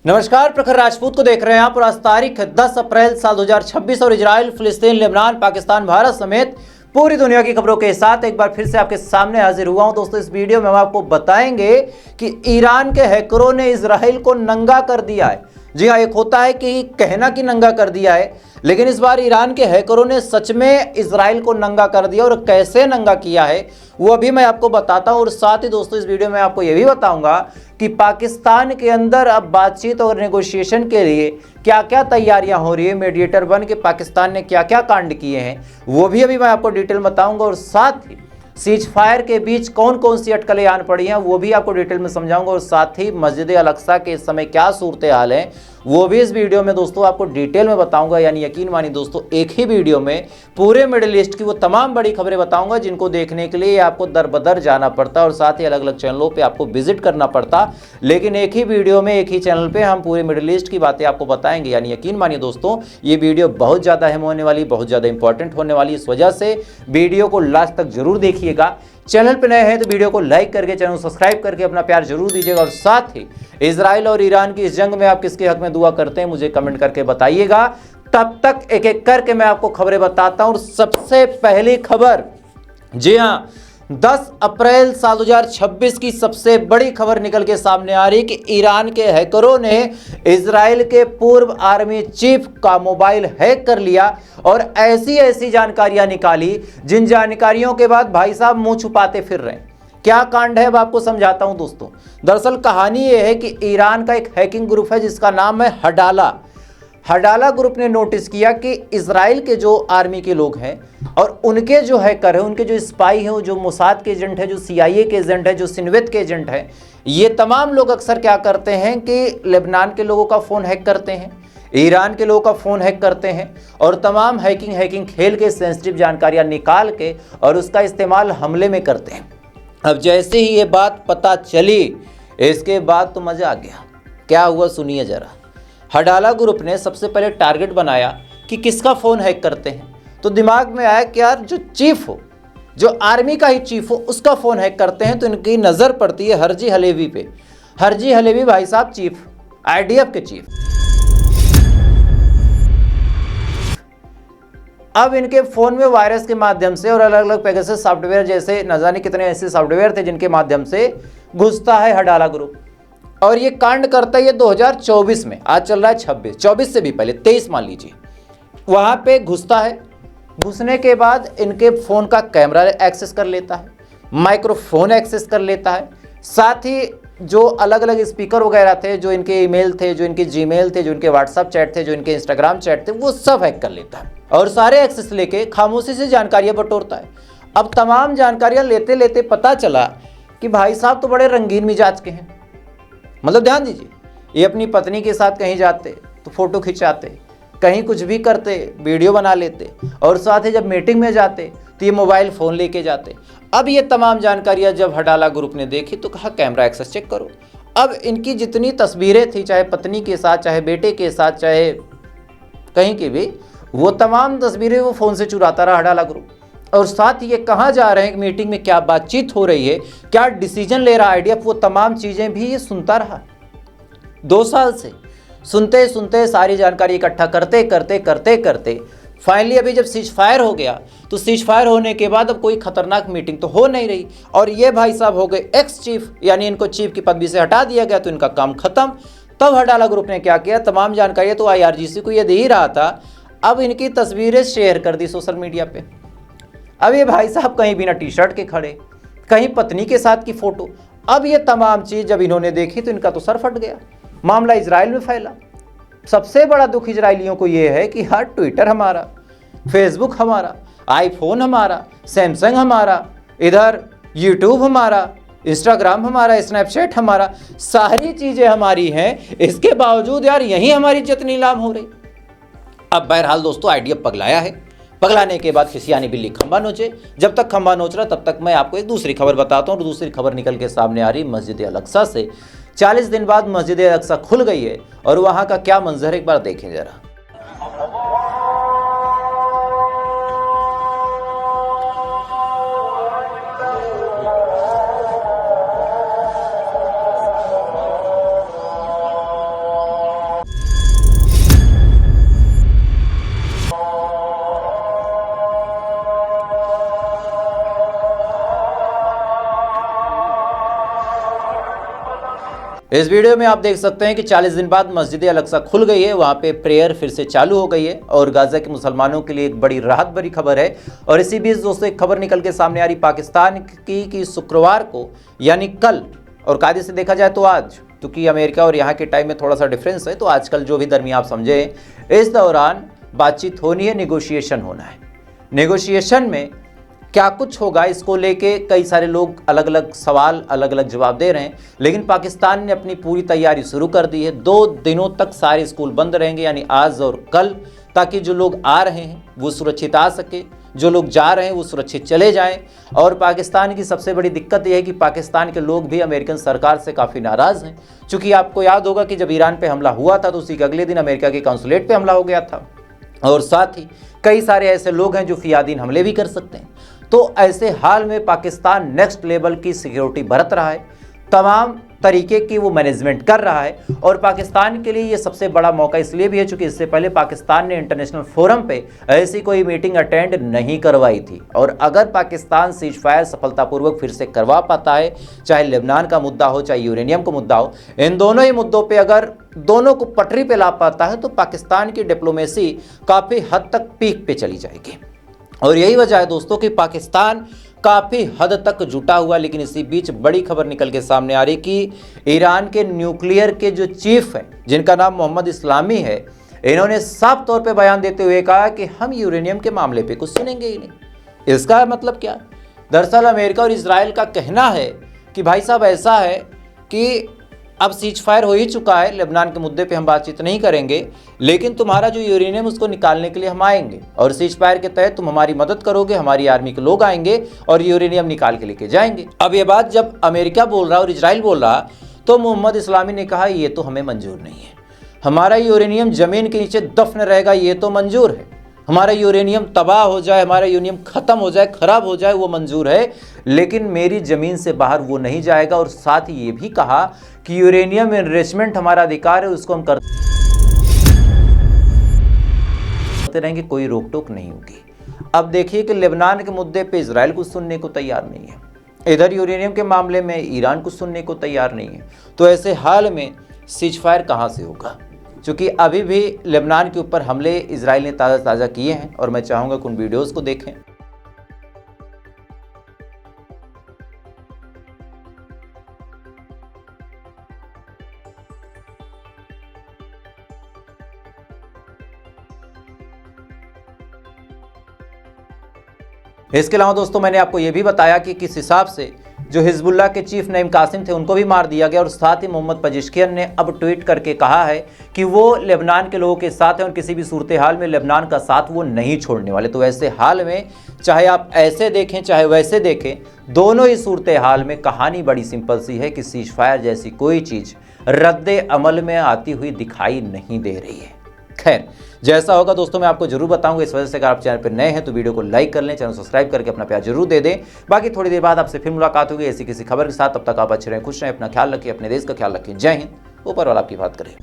नमस्कार, प्रखर राजपूत को देख रहे हैं आप। और आज तारीख 10 अप्रैल साल 2026 और इजराइल, फिलिस्तीन, लेबनान, पाकिस्तान, भारत समेत पूरी दुनिया की खबरों के साथ एक बार फिर से आपके सामने हाजिर हुआ हूं। दोस्तों, इस वीडियो में हम आपको बताएंगे कि ईरान के हैकरों ने इजराइल को नंगा कर दिया है। जी हाँ, एक होता है कि कहना कि नंगा कर दिया है, लेकिन इस बार ईरान के हैकरों ने सच में इजराइल को नंगा कर दिया। और कैसे नंगा किया है वो अभी मैं आपको बताता हूं। और साथ ही दोस्तों, इस वीडियो में आपको यह भी बताऊंगा कि पाकिस्तान के अंदर अब बातचीत और नेगोशिएशन के लिए क्या क्या तैयारियां हो रही है। मीडिएटर बन के पाकिस्तान ने क्या क्या कांड किए हैं वो भी अभी मैं आपको डिटेल बताऊंगा। और साथ ही सीज फायर के बीच कौन कौन सी अटकलें आन पड़ी हैं वो भी आपको डिटेल में समझाऊंगा। और साथ ही मस्जिद अल-अक्सा के इस समय क्या सूरत हाल है वो भी इस वीडियो में दोस्तों आपको डिटेल में बताऊंगा। यानी यकीन मानिए दोस्तों, एक ही वीडियो में पूरे मिडिल ईस्ट की वो तमाम बड़ी खबरें बताऊंगा जिनको देखने के लिए आपको दर बदर जाना पड़ता और साथ ही अलग अलग चैनलों पे आपको विजिट करना पड़ता। लेकिन एक ही वीडियो में एक ही चैनल पे हम पूरे मिडिल ईस्ट की बातें आपको बताएंगे। यानी यकीन मानिए दोस्तों, ये वीडियो बहुत ज़्यादा अहम होने वाली, बहुत ज़्यादा इंपॉर्टेंट होने वाली। इस वजह से वीडियो को लास्ट तक जरूर देखिएगा। चैनल पे नए हैं तो वीडियो को लाइक करके, चैनल को सब्सक्राइब करके अपना प्यार जरूर दीजिएगा। और साथ ही इजराइल और ईरान की इस जंग में आप किसके हक में दुआ करते हैं मुझे कमेंट करके बताइएगा। तब तक एक एक करके मैं आपको खबरें बताता हूं। और सबसे पहली खबर, जी हां, 10 अप्रैल साल 2026 की सबसे बड़ी खबर निकल के सामने आ रही कि ईरान के हैकरों ने इजराइल के पूर्व आर्मी चीफ का मोबाइल हैक कर लिया और ऐसी ऐसी जानकारियां निकाली जिन जानकारियों के बाद भाई साहब मुंह छुपाते फिर रहे हैं। क्या कांड है अब आपको समझाता हूं दोस्तों। दरअसल कहानी यह है कि ईरान का एक हैकिंग ग्रुप है जिसका नाम है हडाला ग्रुप ने नोटिस किया कि इजराइल के जो आर्मी के लोग हैं और उनके जो हैकर हैं, उनके जो स्पाई हैं, जो मोसाद के एजेंट हैं, जो CIA के एजेंट हैं, जो सिनवेत के एजेंट हैं, ये तमाम लोग अक्सर क्या करते हैं कि लेबनान के लोगों का फ़ोन हैक करते हैं, ईरान के लोगों का फ़ोन हैक करते हैं और तमाम हैकिंग खेल के सेंसिटिव जानकारियाँ निकाल के और उसका इस्तेमाल हमले में करते हैं। अब जैसे ही ये बात पता चली, इसके बाद तो मज़ा आ गया। क्या हुआ सुनिए ज़रा। हडाला ग्रुप ने सबसे पहले टारगेट बनाया कि किसका फ़ोन हैक करते हैं। तो दिमाग में आया कि यार जो चीफ हो, जो आर्मी का ही चीफ हो, उसका फ़ोन हैक करते हैं। तो इनकी नज़र पड़ती है हरजी हलेवी पे। हरजी हलेवी भाई साहब चीफ, IDF के चीफ। अब इनके फ़ोन में वायरस के माध्यम से और अलग अलग पेगासस सॉफ्टवेयर जैसे न जाने कितने ऐसे सॉफ्टवेयर थे जिनके माध्यम से घुसता है हडाला ग्रुप। और ये कांड करता है ये 2024 में, आज चल रहा है 24 से भी पहले 23 मान लीजिए। वहाँ पे घुसता है, घुसने के बाद इनके फ़ोन का कैमरा एक्सेस कर लेता है, माइक्रोफोन एक्सेस कर लेता है, साथ ही जो अलग अलग स्पीकर वगैरह थे, जो इनके ईमेल थे, जो इनके जीमेल थे, जो इनके व्हाट्सअप चैट थे, जो इनके इंस्टाग्राम चैट थे, वो सब हैक कर लेता है और सारे एक्सेस लेके खामोशी से जानकारियाँ बटोरता है। अब तमाम जानकारियाँ लेते लेते पता चला कि भाई साहब तो बड़े रंगीन मिजाज के हैं। मतलब ध्यान दीजिए, ये अपनी पत्नी के साथ कहीं जाते तो फ़ोटो खिंचाते, कहीं कुछ भी करते वीडियो बना लेते, और साथ ही जब मीटिंग में जाते तो ये मोबाइल फ़ोन लेके जाते। अब ये तमाम जानकारियाँ जब हडाला ग्रुप ने देखी तो कहा कैमरा एक्सेस चेक करो। अब इनकी जितनी तस्वीरें थी, चाहे पत्नी के साथ, चाहे बेटे के साथ, चाहे कहीं की भी, वो तमाम तस्वीरें वो फ़ोन से चुराता रहा हडाला ग्रुप। और साथ ही ये कहाँ जा रहे हैं, मीटिंग में क्या बातचीत हो रही है, क्या डिसीजन ले रहा है IDF, वो तमाम चीज़ें भी ये सुनता रहा। 2 साल से सुनते सुनते सारी जानकारी इकट्ठा करते करते फाइनली अभी जब सीज फायर हो गया तो सीज फायर होने के बाद अब कोई खतरनाक मीटिंग तो हो नहीं रही और ये भाई साहब हो गए एक्स चीफ, यानी इनको चीफ की पदवी से हटा दिया गया तो इनका काम खत्म। तब हडाला ग्रुप ने क्या किया, तमाम जानकारी तो IRGC को ये दे ही रहा था, अब इनकी तस्वीरें शेयर कर दी सोशल मीडिया पे। अब ये भाई साहब कहीं बिना टी-शर्ट के खड़े, कहीं पत्नी के साथ की फ़ोटो। अब ये तमाम चीज़ जब इन्होंने देखी तो इनका तो सर फट गया। मामला इजराइल में फैला। सबसे बड़ा दुख इजराइलियों को ये है कि हर ट्विटर हमारा, फेसबुक हमारा, आईफोन हमारा, सैमसंग हमारा, इधर यूट्यूब हमारा, इंस्टाग्राम हमारा, स्नैपचैट हमारा, सारी चीज़ें हमारी हैं। इसके बावजूद यार यहीं हमारी इज्जत नीलाम हो रही। अब बहरहाल दोस्तों IDF पगलाया है। पगलाने के बाद खिसियानी बिल्ली खंबा नोचे। जब तक खंबा नोच रहा तब तक मैं आपको एक दूसरी खबर बताता हूँ। और दूसरी खबर निकल के सामने आ रही मस्जिद अल-अक्सा से। 40 दिन बाद मस्जिद अल-अक्सा खुल गई है और वहाँ का क्या मंजर एक बार देखें जरा। इस वीडियो में आप देख सकते हैं कि 40 दिन बाद मस्जिद अल-अक्सा खुल गई है, वहाँ पे प्रेयर फिर से चालू हो गई है और गाज़ा के मुसलमानों के लिए एक बड़ी राहत भरी खबर है। और इसी बीच दोस्तों एक खबर निकल के सामने आ रही पाकिस्तान की कि शुक्रवार को यानी कल, और कायदे से देखा जाए तो आज, क्योंकि अमेरिका और यहाँ के टाइम में थोड़ा सा डिफरेंस है, तो आजकल जो भी दरमियान आप समझे, इस दौरान बातचीत होनी है, नेगोशिएशन होना है। नेगोशिएशन में क्या कुछ होगा इसको लेके कई सारे लोग अलग अलग सवाल अलग अलग जवाब दे रहे हैं, लेकिन पाकिस्तान ने अपनी पूरी तैयारी शुरू कर दी है। 2 दिनों तक सारे स्कूल बंद रहेंगे, यानी आज और कल, ताकि जो लोग आ रहे हैं वो सुरक्षित आ सके, जो लोग जा रहे हैं वो सुरक्षित चले जाएं। और पाकिस्तान की सबसे बड़ी दिक्कत यह है कि पाकिस्तान के लोग भी अमेरिकन सरकार से काफ़ी नाराज़ हैं, क्योंकि आपको याद होगा कि जब ईरान पे हमला हुआ था तो उसी के अगले दिन अमेरिका के कॉन्सुलेट पे हमला हो गया था, और साथ ही कई सारे ऐसे लोग हैं जो फियादीन हमले भी कर सकते हैं। तो ऐसे हाल में पाकिस्तान नेक्स्ट लेवल की सिक्योरिटी बरत रहा है, तमाम तरीके की वो मैनेजमेंट कर रहा है। और पाकिस्तान के लिए ये सबसे बड़ा मौका इसलिए भी है क्योंकि इससे पहले पाकिस्तान ने इंटरनेशनल फोरम पे ऐसी कोई मीटिंग अटेंड नहीं करवाई थी। और अगर पाकिस्तान सीज फायर सफलतापूर्वक फिर से करवा पाता है, चाहे लेबनान का मुद्दा हो चाहे यूरेनियम का मुद्दा हो, इन दोनों ही मुद्दों पर अगर दोनों को पटरी पर ला पाता है तो पाकिस्तान की डिप्लोमेसी काफ़ी हद तक पीक पे चली जाएगी। और यही वजह है दोस्तों कि पाकिस्तान काफ़ी हद तक जुटा हुआ। लेकिन इसी बीच बड़ी खबर निकल के सामने आ रही कि ईरान के न्यूक्लियर के जो चीफ हैं, जिनका नाम मोहम्मद इस्लामी है, इन्होंने साफ तौर पे बयान देते हुए कहा कि हम यूरेनियम के मामले पे कुछ सुनेंगे ही नहीं। इसका मतलब क्या? दरअसल अमेरिका और इजराइल का कहना है कि भाई साहब ऐसा है कि अब सीज फायर हो ही चुका है, लेबनान के मुद्दे पे हम बातचीत नहीं करेंगे, लेकिन तुम्हारा जो यूरेनियम उसको निकालने के लिए हम आएंगे और सीज फायर के तहत तुम हमारी मदद करोगे, हमारी आर्मी के लोग आएंगे और यूरेनियम निकाल के लेके जाएंगे। अब ये बात जब अमेरिका बोल रहा और इजराइल बोल रहा, तो मोहम्मद इस्लामी ने कहा ये तो हमें मंजूर नहीं है, हमारा यूरेनियम जमीन के नीचे दफन रहेगा ये तो मंजूर है, हमारा यूरेनियम तबाह हो जाए, हमारा यूरेनियम ख़त्म हो जाए, ख़राब हो जाए, वो मंजूर है, लेकिन मेरी ज़मीन से बाहर वो नहीं जाएगा। और साथ ही ये भी कहा कि यूरेनियम एनरिचमेंट हमारा अधिकार है, उसको हम करते रहेंगे, कोई रोक टोक नहीं होगी। अब देखिए कि लेबनान के मुद्दे पे इजराइल कुछ सुनने को तैयार नहीं है, इधर यूरेनियम के मामले में ईरान कुछ सुनने को तैयार नहीं है। तो ऐसे हाल में सीज फायर कहाँ से होगा? क्योंकि अभी भी लेबनान के ऊपर हमले इजराइल ने ताज़ा किए हैं और मैं चाहूँगा कि उन वीडियोज़ को देखें। इसके अलावा दोस्तों मैंने आपको ये भी बताया कि किस हिसाब से जो हिजबुल्लाह के चीफ नईम कासिम थे उनको भी मार दिया गया। और साथ ही मोहम्मद पेजेश्कियन ने अब ट्वीट करके कहा है कि वो लेबनान के लोगों के साथ हैं और किसी भी सूरत हाल में लेबनान का साथ वो नहीं छोड़ने वाले। तो ऐसे हाल में चाहे आप ऐसे देखें चाहे वैसे देखें, दोनों ही सूरत हाल में कहानी बड़ी सिंपल सी है कि सीज फायर जैसी कोई चीज़ रद्द अमल में आती हुई दिखाई नहीं दे रही है। खैर जैसा होगा दोस्तों मैं आपको जरूर बताऊंगा। इस वजह से अगर आप चैनल पर नए हैं तो वीडियो को लाइक कर लें, चैनल सब्सक्राइब करके अपना प्यार जरूर दे दें। बाकी थोड़ी देर बाद आपसे फिर मुलाकात होगी ऐसी किसी खबर के साथ। तब तक आप अच्छे रहें, खुश रहें, अपना ख्याल रखें, अपने देश का ख्याल रखें। जय हिंद, ऊपर वाला आपकी बात करें।